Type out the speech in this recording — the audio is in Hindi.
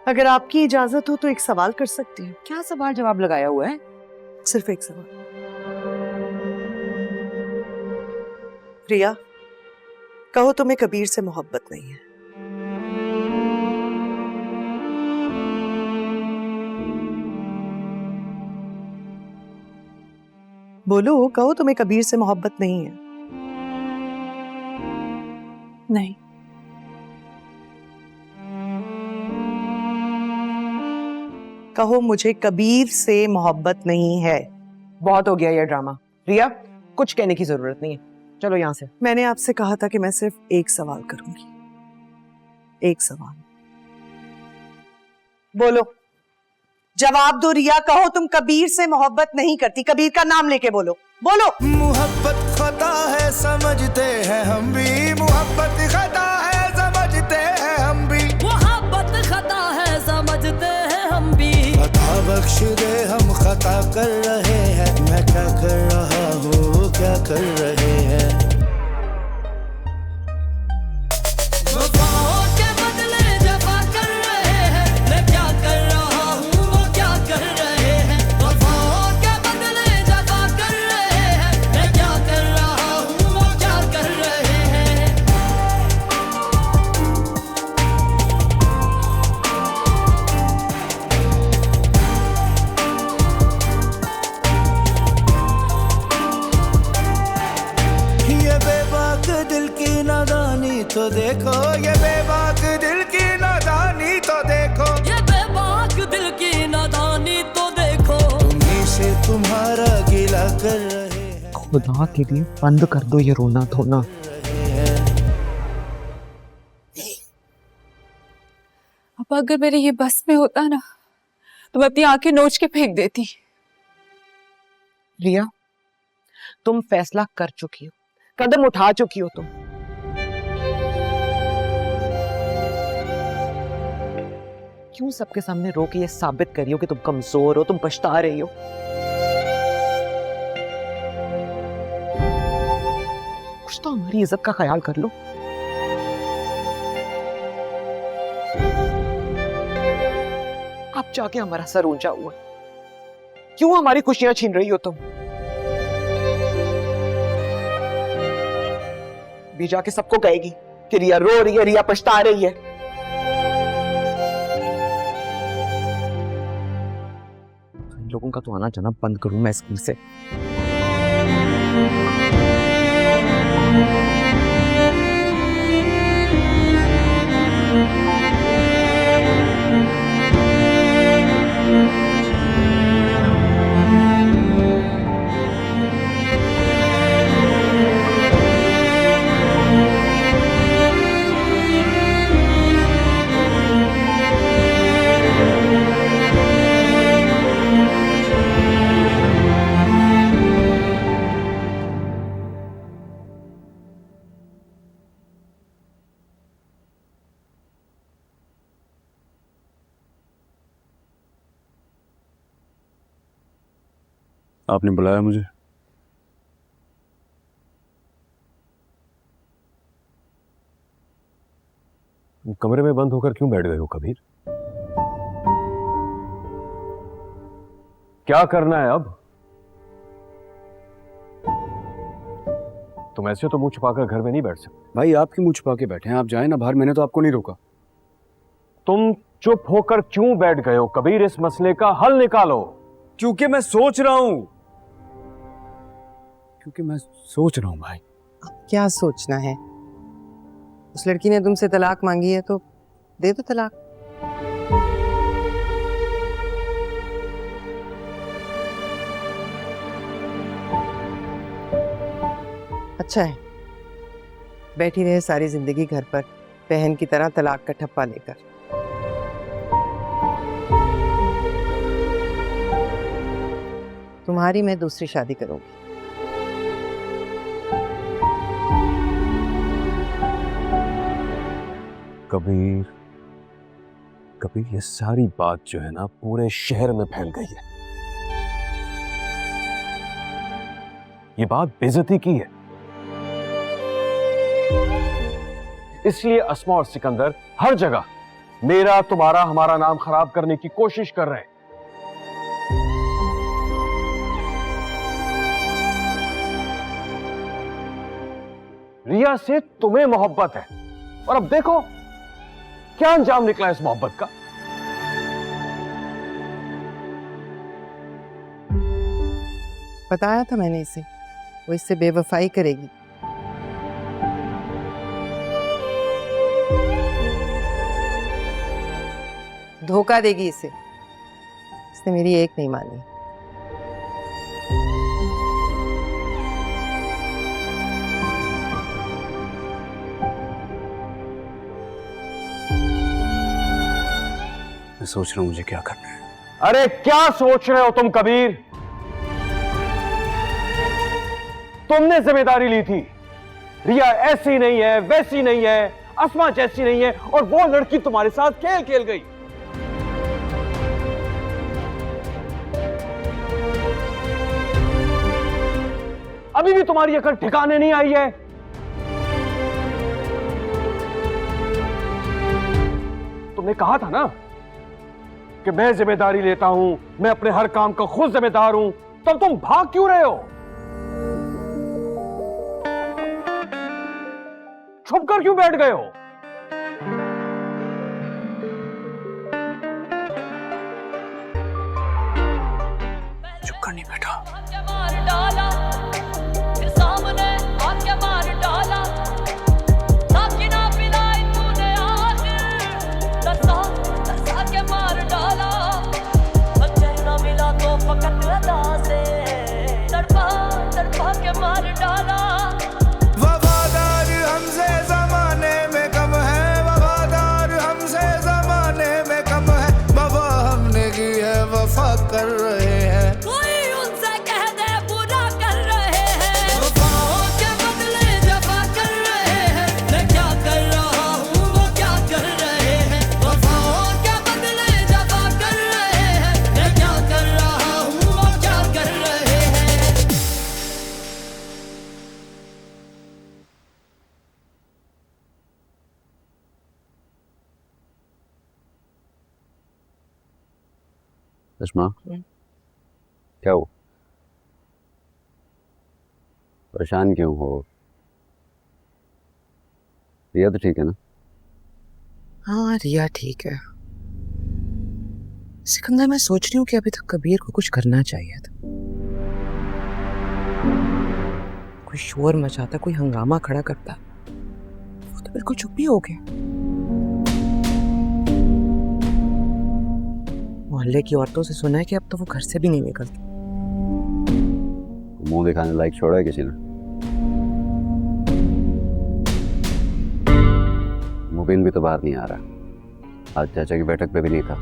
अगर आपकी इजाजत हो तो एक सवाल कर सकती हूँ। क्या सवाल जवाब लगाया हुआ है? सिर्फ एक सवाल। रिया, कहो तुम्हें कबीर से मोहब्बत नहीं है? बोलो, कहो तुम्हें कबीर से मोहब्बत नहीं है? नहीं। कहो मुझे कबीर से मोहब्बत नहीं है। बहुत हो गया ये ड्रामा। रिया, कुछ कहने की जरूरत नहीं है, चलो यहाँ से। मैंने आपसे कहा था कि मैं सिर्फ एक सवाल करूंगी, एक सवाल। बोलो, जवाब दो रिया, कहो तुम कबीर से मोहब्बत नहीं करती? कबीर का नाम लेके बोलो, बोलो। मोहब्बत खता है समझते हैं हम भी, मोहब्बत खता है समझते हैं हम भी, मोहब्बत खता है समझते हैं हम भी। खता बख्श दे, हम खता कर रहे हैं, मैं क्या कर रहा हूँ वो क्या कर रहे हैं। वफाओं के बदले जफा कर रहे हैं, मैं क्या कर रहा हूँ वो क्या कर रहे हैं। वफाओं के बदले जफा कर रहे हैं, मैं क्या कर रहा हूँ वो क्या कर रहे हैं। ये बेबाक दिल की नादानी तो देखो, ये बेबाक दिल की नादानी तो देखो, ये बेबाक दिल की नादानी तो देखो। तुम्ही से तुम्हारा गिला कर रहे हैं। खुदा के लिए बंद कर दो ये रोना धोना। अब अगर मेरे ये बस में होता ना तो मैं अपनी आंखें नोच के फेंक देती। रिया, तुम फैसला कर चुकी हो, कदम उठा चुकी हो तुम। क्यों सबके सामने रो के ये साबित करी हो कि तुम कमजोर हो, तुम पछता रही हो? कुछ तो हमारी इज्जत का ख्याल कर लो। अब जाके हमारा सर ऊंचा हुआ, क्यों हमारी खुशियां छीन रही हो तुम? भी जाके सबको कहेगी कि रिया रो रही है, रिया पछता रही है। इन लोगों का तो आना जाना बंद करूं मैं स्कूल से। आपने बुलाया मुझे? कमरे में बंद होकर क्यों बैठ गए हो कबीर? क्या करना है अब? तुम ऐसे तो मुंह छुपाकर घर में नहीं बैठ सकते। भाई आपकी मुंह छुपा के बैठे हैं, आप जाए ना बाहर, मैंने तो आपको नहीं रोका। तुम चुप होकर क्यों बैठ गए हो कबीर? इस मसले का हल निकालो। क्योंकि मैं सोच रहा हूं, क्योंकि मैं सोच रहा हूं भाई। क्या सोचना है? उस लड़की ने तुमसे तलाक मांगी है तो दे दो तलाक। अच्छा है, बैठी रहे सारी जिंदगी घर पर बहन की तरह तलाक का ठप्पा लेकर। तुम्हारी मैं दूसरी शादी करूंगी। कबीर, कबीर ये सारी बात जो है ना पूरे शहर में फैल गई है। ये बात बेइज्जती की है, इसलिए अस्मा और सिकंदर हर जगह मेरा, तुम्हारा, हमारा नाम खराब करने की कोशिश कर रहे हैं। रिया से तुम्हें मोहब्बत है और अब देखो क्या अंजाम निकला इस मोहब्बत का। बताया था मैंने इसे, वो इससे बेवफाई करेगी। धोखा देगी इसे। इसने मेरी एक नहीं मानी। मैं सोच रहा हूँ मुझे क्या करना है। अरे क्या सोच रहे हो तुम कबीर? तुमने जिम्मेदारी ली थी। रिया ऐसी नहीं है, वैसी नहीं है, अस्मा जैसी नहीं है, और वो लड़की तुम्हारे साथ खेल खेल गई। अभी भी तुम्हारी अकल ठिकाने नहीं आई है। तुमने कहा था ना कि मैं जिम्मेदारी लेता हूं, मैं अपने हर काम का खुद जिम्मेदार हूं, तब तुम भाग क्यों रहे हो? छुप कर क्यों बैठ गए हो? चुप कर नहीं बैठा। आके मार डाला, फिर सामने आके मार डाला, ताकि ना पिलाई तूने आज, तरसा तरसा के मार डाला, मंजर ना मिला तो फकत अदा से, तड़पा तड़पा के मार डाला। वफादार हमसे जमाने में कम है, वफादार हमसे जमाने में कम है, वफा हमने की है वफा कर रहे हैं। कोई उनसे कह दे बुरा कर रहे हैं, वफाओं के बदले जफा कर रहे हैं, मैं क्या कर रहा हूँ वो क्या कर रहे हैं, वफाओं के बदले जफा कर रहे हैं, मैं क्या कर रहा हूँ वो क्या कर रहे हैं। अस्मा, क्या हो? परेशान क्यों हो? रिया तो ठीक है ना? हाँ, रिया ठीक है। सिकंदर, मैं सोच रही हूँ कि अभी तक कबीर को कुछ करना चाहिए था। कोई शोर मचाता, कोई हंगामा खड़ा करता, वो तो बिल्कुल चुप ही हो गया। मोहल्ले की औरतों से सुना है कि अब तो वो घर से भी नहीं निकलती। मुंह दिखाने लायक छोड़ा है किसी ने? मुबीन भी तो बाहर नहीं आ रहा। आज चाचा की बैठक पे भी नहीं था।